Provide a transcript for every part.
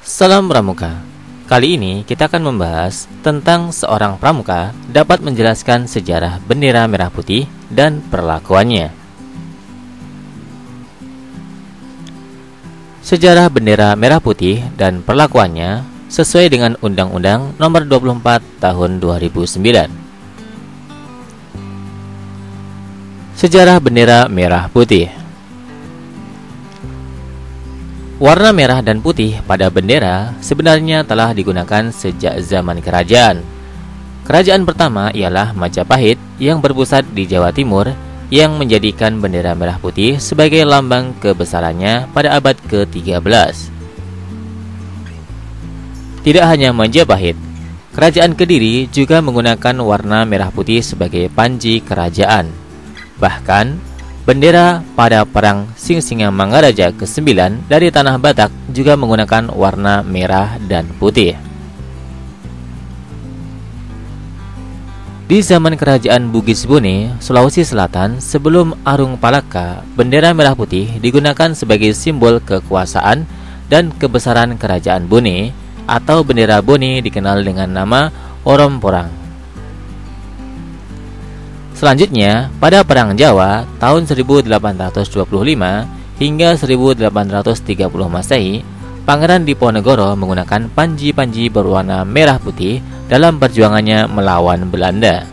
Salam Pramuka. Kali ini kita akan membahas tentang seorang pramuka dapat menjelaskan sejarah bendera merah putih dan perlakuannya. Sejarah bendera merah putih dan perlakuannya sesuai dengan Undang-Undang Nomor 24 Tahun 2009. Sejarah bendera merah putih. Warna merah dan putih pada bendera sebenarnya telah digunakan sejak zaman kerajaan. Kerajaan pertama ialah Majapahit yang berpusat di Jawa Timur, yang menjadikan bendera merah putih sebagai lambang kebesarannya pada abad ke-13. Tidak hanya Majapahit, Kerajaan Kediri juga menggunakan warna merah putih sebagai panji kerajaan. Bahkan bendera pada Perang Singsinga Mangaraja ke-9 dari Tanah Batak juga menggunakan warna merah dan putih. Di zaman Kerajaan Bugis Bone, Sulawesi Selatan, sebelum Arung Palaka, bendera merah putih digunakan sebagai simbol kekuasaan dan kebesaran Kerajaan Bone, atau bendera Bone dikenal dengan nama Oromporang. Selanjutnya, pada Perang Jawa tahun 1825 hingga 1830 Masehi, Pangeran Diponegoro menggunakan panji-panji berwarna merah putih dalam perjuangannya melawan Belanda.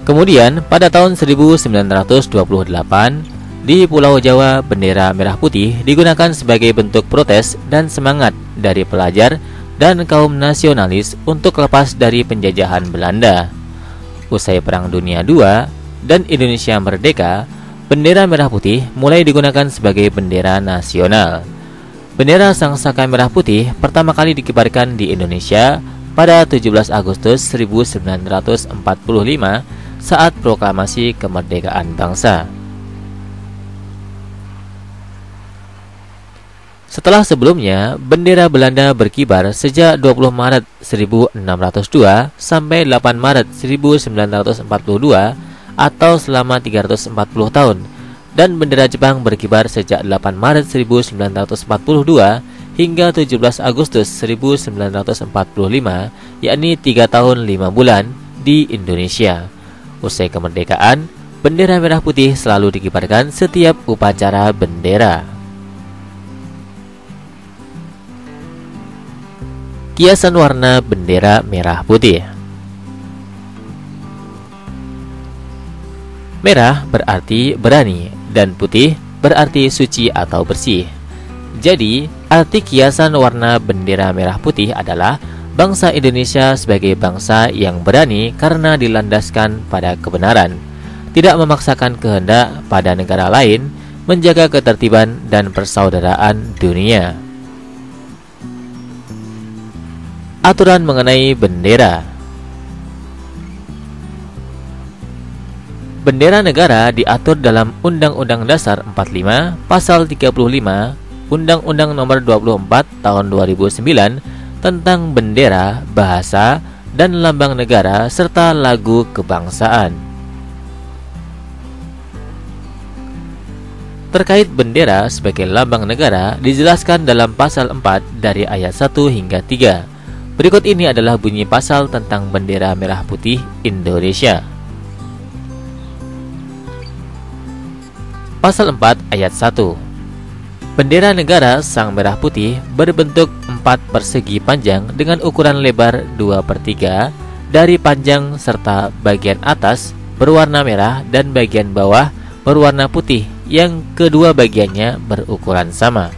Kemudian, pada tahun 1928, di Pulau Jawa, bendera merah putih digunakan sebagai bentuk protes dan semangat dari pelajar dan kaum nasionalis untuk lepas dari penjajahan Belanda. Usai Perang Dunia II dan Indonesia merdeka, bendera merah putih mulai digunakan sebagai bendera nasional. Bendera Sang Saka Merah Putih pertama kali dikibarkan di Indonesia pada 17 Agustus 1945 saat proklamasi kemerdekaan bangsa. Setelah sebelumnya, bendera Belanda berkibar sejak 20 Maret 1602 sampai 8 Maret 1942 atau selama 340 tahun, dan bendera Jepang berkibar sejak 8 Maret 1942 hingga 17 Agustus 1945, yakni 3 tahun 5 bulan di Indonesia. Usai kemerdekaan, bendera merah putih selalu dikibarkan setiap upacara bendera. Kiasan warna bendera merah putih. Merah berarti berani dan putih berarti suci atau bersih. Jadi, arti kiasan warna bendera merah putih adalah bangsa Indonesia sebagai bangsa yang berani karena dilandaskan pada kebenaran, tidak memaksakan kehendak pada negara lain, menjaga ketertiban dan persaudaraan dunia. Aturan mengenai bendera. Bendera negara diatur dalam Undang-Undang Dasar 45 Pasal 35, Undang-Undang Nomor 24 Tahun 2009 tentang bendera, bahasa, dan lambang negara serta lagu kebangsaan. Terkait bendera sebagai lambang negara dijelaskan dalam Pasal 4 dari ayat 1 hingga 3. Berikut ini adalah bunyi pasal tentang bendera merah putih Indonesia. Pasal 4 ayat 1. Bendera negara Sang Merah Putih berbentuk 4 persegi panjang dengan ukuran lebar 2/3 dari panjang serta bagian atas berwarna merah dan bagian bawah berwarna putih yang kedua bagiannya berukuran sama.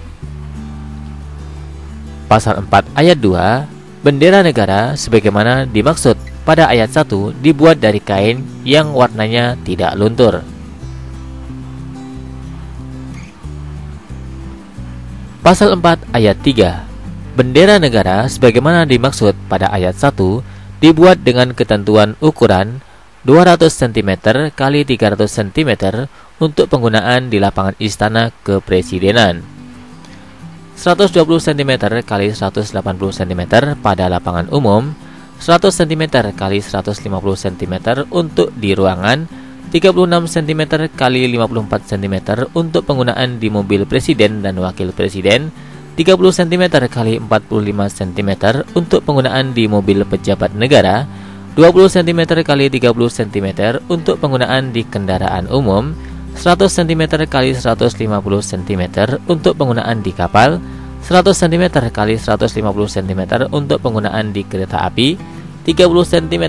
Pasal 4 ayat 2. Bendera negara sebagaimana dimaksud pada ayat 1 dibuat dari kain yang warnanya tidak luntur. Pasal 4 ayat 3. Bendera negara sebagaimana dimaksud pada ayat 1 dibuat dengan ketentuan ukuran 200 cm x 300 cm untuk penggunaan di lapangan Istana Kepresidenan, 120 cm x 180 cm pada lapangan umum, 100 cm x 150 cm untuk di ruangan, 36 cm kali 54 cm untuk penggunaan di mobil presiden dan wakil presiden, 30 cm kali 45 cm untuk penggunaan di mobil pejabat negara, 20 cm kali 30 cm untuk penggunaan di kendaraan umum, 100 cm kali 150 cm untuk penggunaan di kapal, 100 cm kali 150 cm untuk penggunaan di kereta api, 30 cm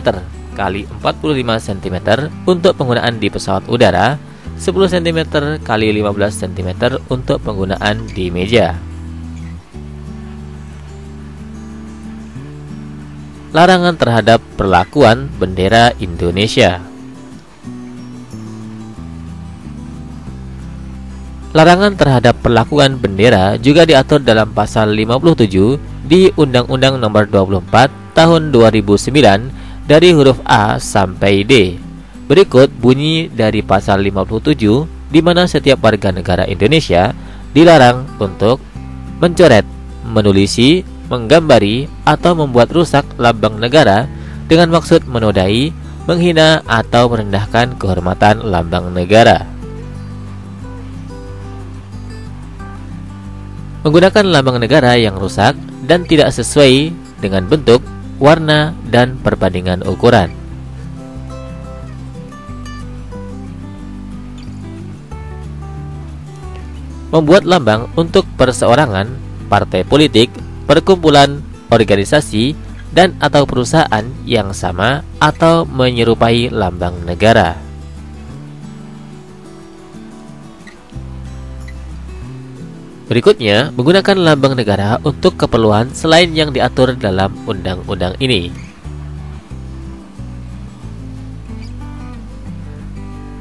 kali 45 cm untuk penggunaan di pesawat udara, 10 cm kali 15 cm untuk penggunaan di meja. Larangan terhadap perlakuan bendera Indonesia. Larangan terhadap perlakuan bendera juga diatur dalam pasal 57 di Undang-Undang Nomor 24 Tahun 2009 dari huruf A sampai D. Berikut bunyi dari pasal 57 di mana setiap warga negara Indonesia dilarang untuk mencoret, menulisi, menggambari, atau membuat rusak lambang negara dengan maksud menodai, menghina, atau merendahkan kehormatan lambang negara. Menggunakan lambang negara yang rusak dan tidak sesuai dengan bentuk, warna, dan perbandingan ukuran. Membuat lambang untuk perseorangan, partai politik, perkumpulan, organisasi, dan atau perusahaan yang sama atau menyerupai lambang negara. Berikutnya, menggunakan lambang negara untuk keperluan selain yang diatur dalam undang-undang ini.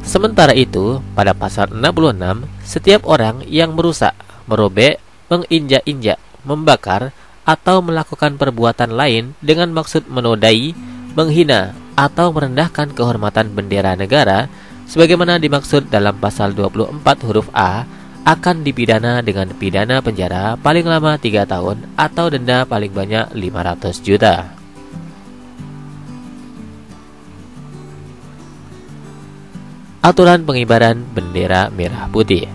Sementara itu, pada pasal 66, setiap orang yang merusak, merobek, menginjak-injak, membakar, atau melakukan perbuatan lain dengan maksud menodai, menghina, atau merendahkan kehormatan bendera negara sebagaimana dimaksud dalam pasal 24 huruf A akan dipidana dengan pidana penjara paling lama 3 tahun atau denda paling banyak 500 juta. Aturan pengibaran bendera merah putih.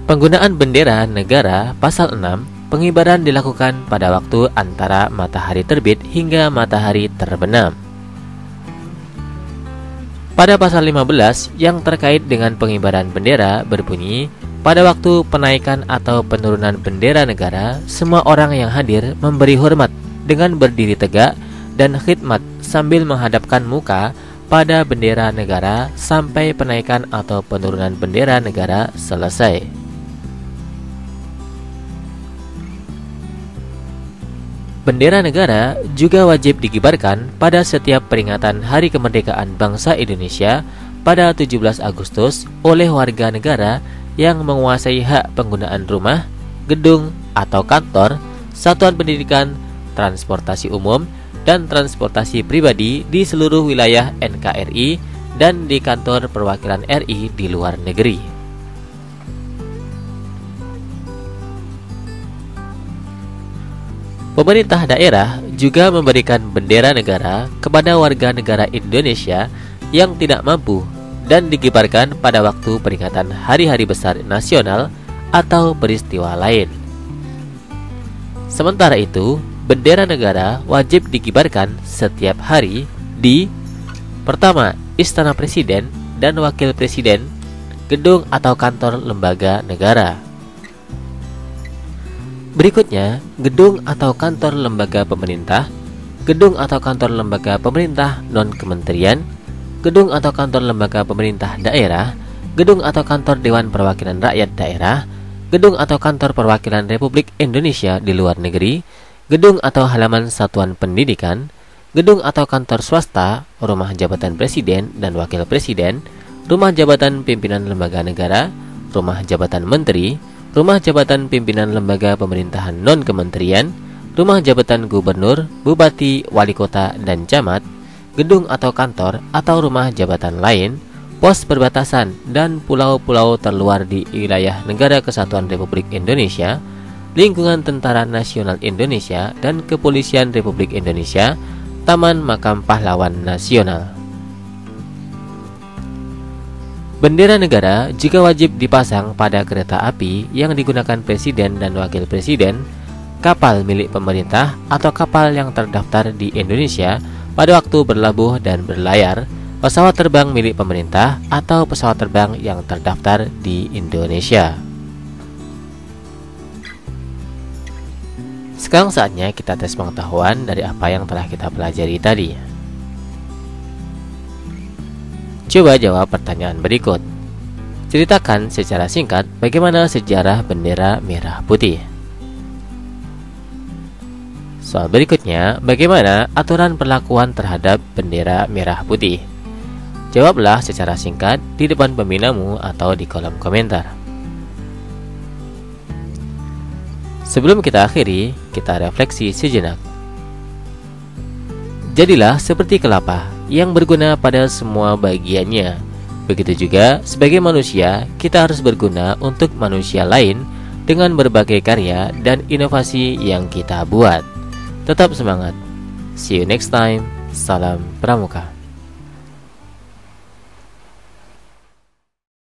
Penggunaan bendera negara pasal 6, pengibaran dilakukan pada waktu antara matahari terbit hingga matahari terbenam. Pada pasal 15 yang terkait dengan pengibaran bendera berbunyi, pada waktu penaikan atau penurunan bendera negara, semua orang yang hadir memberi hormat dengan berdiri tegak dan khidmat sambil menghadapkan muka pada bendera negara sampai penaikan atau penurunan bendera negara selesai. Bendera negara juga wajib dikibarkan pada setiap peringatan Hari Kemerdekaan Bangsa Indonesia pada 17 Agustus oleh warga negara yang menguasai hak penggunaan rumah, gedung atau kantor, satuan pendidikan, transportasi umum, dan transportasi pribadi di seluruh wilayah NKRI dan di kantor perwakilan RI di luar negeri. Pemerintah daerah juga memberikan bendera negara kepada warga negara Indonesia yang tidak mampu dan dikibarkan pada waktu peringatan hari-hari besar nasional atau peristiwa lain. Sementara itu, bendera negara wajib dikibarkan setiap hari di pertama, Istana Presiden dan Wakil Presiden, gedung atau kantor lembaga negara. Berikutnya, gedung atau kantor lembaga pemerintah, gedung atau kantor lembaga pemerintah non-kementerian, gedung atau kantor lembaga pemerintah daerah, gedung atau kantor Dewan Perwakilan Rakyat Daerah, gedung atau kantor perwakilan Republik Indonesia di luar negeri, gedung atau halaman satuan pendidikan, gedung atau kantor swasta, rumah jabatan presiden dan wakil presiden, rumah jabatan pimpinan lembaga negara, rumah jabatan menteri, rumah jabatan pimpinan lembaga pemerintahan non-kementerian, rumah jabatan gubernur, bupati, wali kota, dan camat, gedung atau kantor atau rumah jabatan lain, pos perbatasan, dan pulau-pulau terluar di wilayah Negara Kesatuan Republik Indonesia, Lingkungan Tentara Nasional Indonesia dan Kepolisian Republik Indonesia, Taman Makam Pahlawan Nasional. Bendera negara juga wajib dipasang pada kereta api yang digunakan Presiden dan Wakil Presiden, kapal milik pemerintah atau kapal yang terdaftar di Indonesia pada waktu berlabuh dan berlayar, pesawat terbang milik pemerintah atau pesawat terbang yang terdaftar di Indonesia. Sekarang saatnya kita tes pengetahuan dari apa yang telah kita pelajari tadi. Coba jawab pertanyaan berikut. Ceritakan secara singkat bagaimana sejarah bendera merah putih. Soal berikutnya, bagaimana aturan perlakuan terhadap bendera merah putih? Jawablah secara singkat di depan pembinamu atau di kolom komentar. Sebelum kita akhiri, kita refleksi sejenak. Jadilah seperti kelapa yang berguna pada semua bagiannya. Begitu juga sebagai manusia, kita harus berguna untuk manusia lain dengan berbagai karya dan inovasi yang kita buat. Tetap semangat. See you next time. Salam Pramuka.